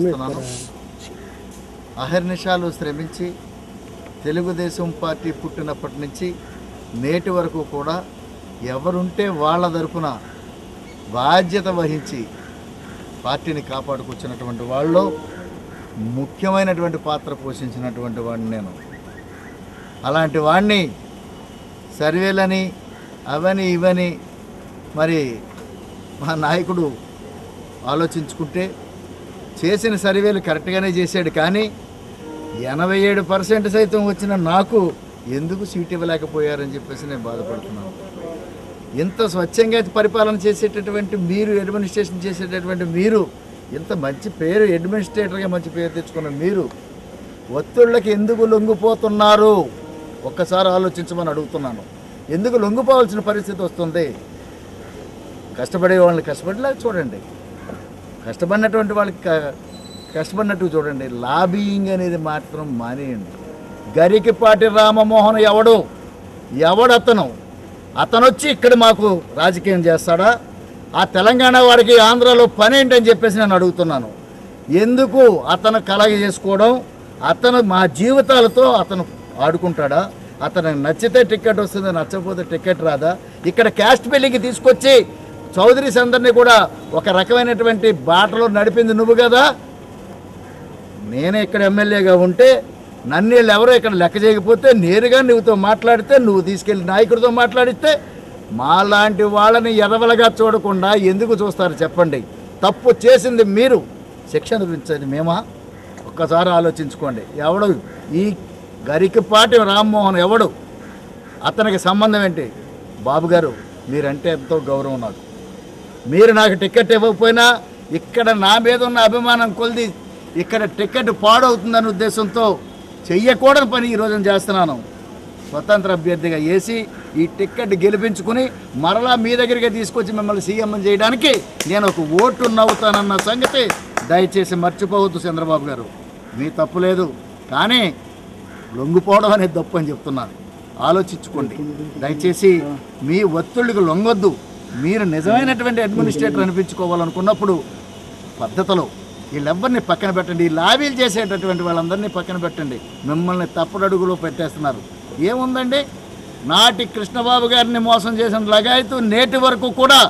చేస్తున్నాను. అహర్నిశాలు శ్రమించి తెలుగుదేశం పార్టీ పుట్టినప్పటి నుంచి నేటి వరకు కూడా ఎవరుంటే వాళ్ళ తరపున బాధ్యత వహించి పార్టీని కాపాడుకొచ్చినటువంటి వాళ్ళు ముఖ్యమైనటువంటి పాత్ర పోషించినటువంటి వాడిని నేను. అలాంటి వాడిని సర్వేలని అవని ఇవని మరి మా నాయకుడు ఆలోచించుకుంటే చేసిన సర్వేలు కరెక్ట్గానే చేశాడు, కానీ 87% సైతం వచ్చిన నాకు ఎందుకు సీట్ ఇవ్వలేకపోయారని చెప్పేసి నేను బాధపడుతున్నాను. ఇంత స్వచ్ఛంగా పరిపాలన చేసేటటువంటి మీరు, అడ్మినిస్ట్రేషన్ చేసేటటువంటి మీరు, ఇంత మంచి పేరు అడ్మినిస్ట్రేటర్గా మంచి పేరు తెచ్చుకున్న మీరు ఒత్తిళ్ళకి ఎందుకు లొంగిపోతున్నారు? ఒక్కసారి ఆలోచించమని అడుగుతున్నాను. ఎందుకు లొంగిపోవాల్సిన పరిస్థితి వస్తుంది? కష్టపడే వాళ్ళని కష్టపడేలా చూడండి, కష్టపడినటువంటి వాళ్ళకి కష్టపడినట్టు చూడండి. లాబియింగ్ అనేది మాత్రం మానేయండి. గరికపాటి రామమోహన్ ఎవడతను వచ్చి ఇక్కడ మాకు రాజకీయం చేస్తాడా? ఆ తెలంగాణ వాడికి ఆంధ్రాలో పని ఏంటని చెప్పేసి నేను అడుగుతున్నాను. ఎందుకు అతను కలగ చేసుకోవడం? అతను మా జీవితాలతో అతను ఆడుకుంటాడా? అతనికి నచ్చితే టికెట్ వస్తుంది, నచ్చకపోతే టికెట్ రాదా? ఇక్కడ క్యాస్ట్ బిల్లింగ్ తీసుకొచ్చి చౌదరీస్ అందరినీ కూడా ఒక రకమైనటువంటి బాటలో నడిపింది నువ్వు కదా. నేనే ఇక్కడ ఎమ్మెల్యేగా ఉంటే నన్ను వీళ్ళు ఎవరో ఇక్కడ లెక్క చేయకపోతే నేరుగా నువ్వుతో మాట్లాడితే, నువ్వు తీసుకెళ్ళి నాయకుడితో మాట్లాడిస్తే మాలాంటి వాళ్ళని ఎదవలగా చూడకుండా ఎందుకు చూస్తారు చెప్పండి? తప్పు చేసింది మీరు, శిక్ష అనిపించేది మేమా? ఒక్కసారి ఆలోచించుకోండి. ఎవడు ఈ గరికపాటి రామ్మోహన్ ఎవడు? అతనికి సంబంధం ఏంటి? బాబు గారు మీరంటే ఎంతో గౌరవం నాకు. మీరు నాకు టికెట్ ఇవ్వకపోయినా ఇక్కడ నా మీద ఉన్న అభిమానం కొలిది ఇక్కడ టికెట్ పాడవుతుందనే ఉద్దేశంతో చెయ్యకూడని పని ఈ రోజున చేస్తున్నాను. స్వతంత్ర అభ్యర్థిగా వేసి ఈ టికెట్ గెలిపించుకుని మరలా మీ దగ్గరికి తీసుకొచ్చి మిమ్మల్ని సీఎం చేయడానికి నేను ఒక ఓటు నవ్వుతానన్న సంగతి దయచేసి మర్చిపోవద్దు చంద్రబాబు గారు. మీ తప్పు లేదు, కానీ లొంగిపోవడం అనేది తప్పు అని చెప్తున్నాను. ఆలోచించుకోండి దయచేసి. మీ ఒత్తిళ్ళకి లొంగొద్దు. మీరు నిజమైనటువంటి అడ్మినిస్ట్రేటర్ అనిపించుకోవాలనుకున్నప్పుడు పద్ధతిలో వీళ్ళెవ్వరిని పక్కన పెట్టండి. ఈ లాబీలు చేసేటటువంటి వాళ్ళందరినీ పక్కన పెట్టండి. మిమ్మల్ని తప్పుడు అడుగులో పెట్టేస్తున్నారు. ఏముందండి, నాటి కృష్ణబాబు గారిని మోసం చేసిన లగాయతు నేటి వరకు కూడా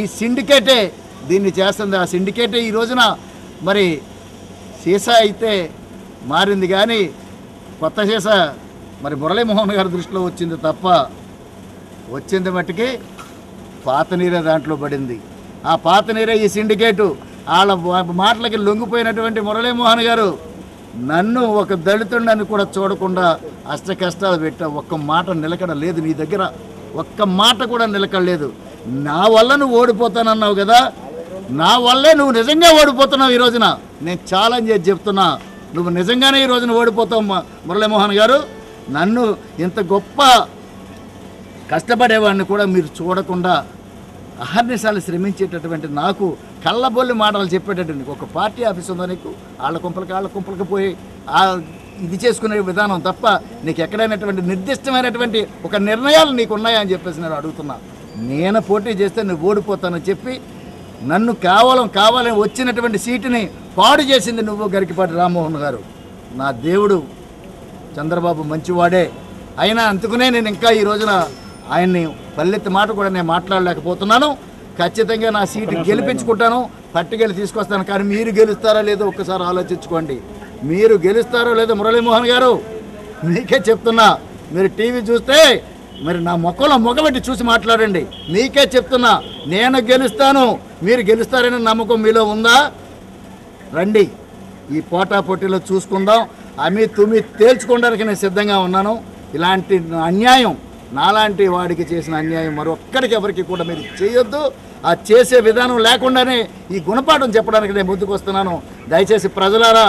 ఈ సిండికేటే దీన్ని చేస్తుంది. ఆ సిండికేటే ఈ రోజున మరి సీసా అయితే మారింది, కానీ కొత్త సీసా మరి మురళీమోహన్ గారి దృష్టిలో వచ్చింది తప్ప వచ్చింది మట్టుకి పాత నీరే దాంట్లో పడింది. ఆ పాత నీరే ఈ సిండికేటు. వాళ్ళ మాటలకి లొంగిపోయినటువంటి మురళీమోహన్ గారు నన్ను ఒక దళితుడిని కూడా చూడకుండా అష్ట కష్టాలు పెట్టా. ఒక్క మాట నిలకడ లేదు నీ దగ్గర, ఒక్క మాట కూడా నిలకడలేదు. నా వల్ల నువ్వు ఓడిపోతానన్నావు కదా, నా వల్లే నువ్వు నిజంగా ఓడిపోతున్నావు. ఈ రోజున నేను ఛాలెంజ్ చేసి చెప్తున్నా, నువ్వు నిజంగానే ఈ రోజున ఓడిపోతావు మురళీమోహన్ గారు. నన్ను ఇంత గొప్ప కష్టపడేవాడిని కూడా మీరు చూడకుండా అహర్నిశాలు శ్రమించేటటువంటి నాకు కళ్ళబొల్లి మాటలు చెప్పేటటువంటి ఒక పార్టీ ఆఫీస్ ఉందా నీకు? వాళ్ళ కుంపలకి పోయి ఇది చేసుకునే విధానం తప్ప నీకు ఎక్కడైనటువంటి నిర్దిష్టమైనటువంటి ఒక నిర్ణయాలు నీకు ఉన్నాయా అని చెప్పేసి నేను అడుగుతున్నా. నేను పోటీ చేస్తే నువ్వు ఓడిపోతానని చెప్పి నన్ను కావాలని వచ్చినటువంటి సీటుని పాడు చేసింది నువ్వు గరికపాటి రామ్మోహన్ గారు. నా దేవుడు చంద్రబాబు మంచివాడే అయినా అందుకునే నేను ఇంకా ఈ రోజున ఆయన్ని పల్లెత్తి మాట కూడా నేను మాట్లాడలేకపోతున్నాను. ఖచ్చితంగా నా సీటు గెలిపించుకుంటాను, పట్టుకెళ్ళి తీసుకొస్తాను. కానీ మీరు గెలుస్తారా లేదో ఒక్కసారి ఆలోచించుకోండి. మీరు గెలుస్తారో లేదో మురళీమోహన్ గారు మీకే చెప్తున్నా. మీరు టీవీ చూస్తే మరి నా మొక్కబెట్టి చూసి మాట్లాడండి. మీకే చెప్తున్నా, నేను గెలుస్తాను, మీరు గెలుస్తారనే నమ్మకం మీలో ఉందా? రండి, ఈ పోటాపోటీలో చూసుకుందాం. తుమి తేల్చుకోవడానికి నేను సిద్ధంగా ఉన్నాను. ఇలాంటి అన్యాయం, నాలాంటి వాడికి చేసిన అన్యాయం మరొక్కడికి ఎవరికి కూడా మీరు చేయొద్దు. ఆ చేసే విధానం లేకుండానే ఈ గుణపాఠం చెప్పడానికి నేను ముందుకు వస్తున్నాను. దయచేసి ప్రజలారా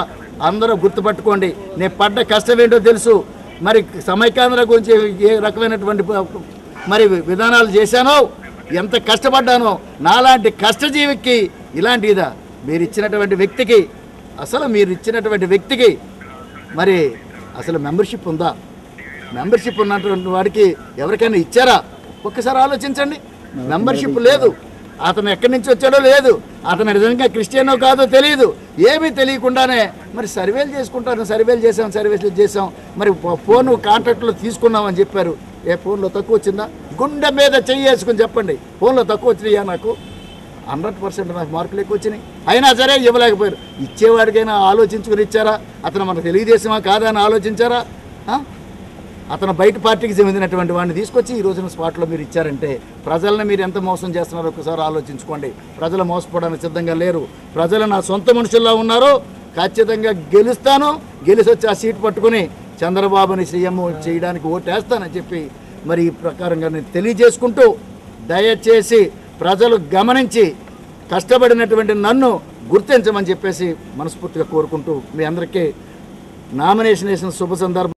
అందరూ గుర్తుపట్టుకోండి, నేను పడ్డ కష్టం ఏంటో తెలుసు. మరి సమైక్యాంధ్ర గురించి ఏ రకమైనటువంటి మరి విధానాలు చేశానో, ఎంత కష్టపడ్డానో. నాలాంటి కష్టజీవికి ఇలాంటి ఇదా మీరు ఇచ్చినటువంటి వ్యక్తికి మరి అసలు మెంబర్షిప్ ఉందా? మెంబర్షిప్ ఉన్నటువంటి వాడికి ఎవరికైనా ఇచ్చారా? ఒక్కసారి ఆలోచించండి. మెంబర్షిప్ లేదు. అతను ఎక్కడి నుంచి వచ్చాడో లేదు, అతను నిజంగా క్రిస్టియనో కాదో తెలియదు. ఏమీ తెలియకుండానే మరి సర్వేలు చేసుకుంటారు, సర్వేలు చేసాం మరి ఫోన్ కాంట్రాక్ట్లో తీసుకున్నామని చెప్పారు. ఏ ఫోన్లో తక్కువ వచ్చిందా? గుండె మీద చెయ్యేసుకుని చెప్పండి, ఫోన్లో తక్కువ వచ్చినాయా? నాకు 100% నాకు మార్కులు ఎక్కువ వచ్చినాయి, అయినా సరే ఇవ్వలేకపోయారు. ఇచ్చేవాడికైనా ఆలోచించుకుని ఇచ్చారా? అతను మన తెలుగుదేశమా కాదా అని ఆలోచించారా? అతను బయట పార్టీకి చెందినటువంటి వాడిని తీసుకొచ్చి ఈ రోజున స్పాట్లో మీరు ఇచ్చారంటే ప్రజలను మీరు ఎంత మోసం చేస్తున్నారో ఒకసారి ఆలోచించుకోండి. ప్రజలు మోసపోవడానికి సిద్ధంగా లేరు. ప్రజలు నా సొంత మనుషుల్లా ఉన్నారు. ఖచ్చితంగా గెలుస్తాను, గెలిచి వచ్చి ఆ సీట్ పట్టుకుని చంద్రబాబుని సీఎం చేయడానికి ఓటేస్తానని చెప్పి మరి ఈ ప్రకారంగా నేను తెలియజేసుకుంటూ, దయచేసి ప్రజలు గమనించి కష్టపడినటువంటి నన్ను గుర్తించమని చెప్పేసి మనస్ఫూర్తిగా కోరుకుంటూ మీ అందరికీ నామినేషన్ వేసిన శుభ సందర్భం